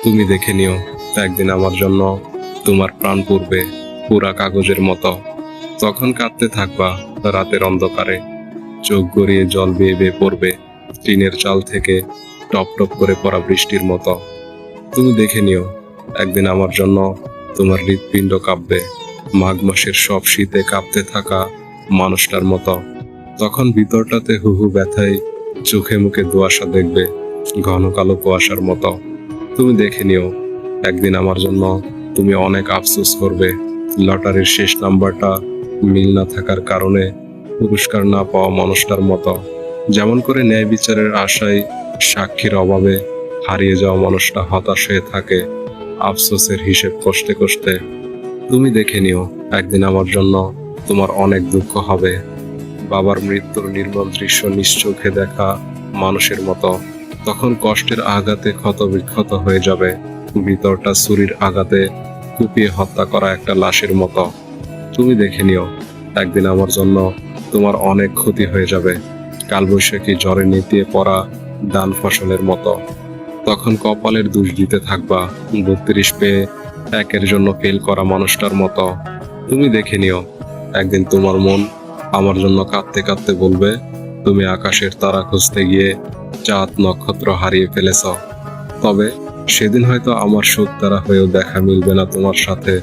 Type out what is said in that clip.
তুমি দেখে নিও, একদিন আমার জন্য তোমার প্রাণ পড়বে পুরা কাগজের মতো। তখন কাঁদতে থাকবা রাতের অন্ধকারে, চোখ গড়িয়ে জল বেয়ে বেয়ে পড়বে টিনের চাল থেকে টপ টপ করে পড়া বৃষ্টির মতো। তুমি দেখে নিও, একদিন আমার জন্য তোমার হৃৎপিণ্ড কাঁপবে মাঘ মাসের সব শীতে কাঁপতে থাকা মানুষটার মতো। তখন ভিতরটাতে হু হু ব্যথায় চোখে মুখে ধোঁয়াশা দেখবে ঘন কালো কুয়াশার মতো। তুমি দেখে নিও, একদিন আমার জন্য তুমি অনেক আফসোস করবে লটারির শেষ নাম্বারটা মিল না থাকার কারণে পুরস্কার না পাওয়া মানুষটার মতো। যেমন করে ন্যায় বিচারের আশায় সাক্ষীর অভাবে হারিয়ে যাওয়া মানুষটা হতাশ হয়ে থাকে আফসোসের হিসেব কষতে কষতে। তুমি দেখে নিও, একদিন আমার জন্য তোমার অনেক দুঃখ হবে বাবার মৃত্যুর নির্মম দৃশ্য নিশ্চোখে দেখা মানুষের মতো। তখন কষ্টের আঘাতে ক্ষত বিক্ষত হয়ে যাবে ভিতরটা ছুরির আঘাতে কুপিয়ে হত্যা করা একটা লাশের মতো। তুমি দেখে নিও, একদিন আমার জন্য তোমার অনেক ক্ষতি হয়ে যাবে কালবৈশাখী ঝড়ে নেতিয়ে পড়া ধান ফসলের মতো। তখন কপালের দোষ দিতে থাকবা 32 পেয়ে একের জন্য ফেল করা মানুষটার মতো। তুমি দেখে নিও, একদিন তোমার মন আমার জন্য কাঁদতে কাঁদতে বলবে তুমি আকাশের তারা খুঁজতে গিয়ে চাঁদ নক্ষত্র হারিয়ে ফেলেছ। তবে সেদিন হয়তো আমার শোক তারা হয়েও দেখা মিলবে না তোমার সাথে।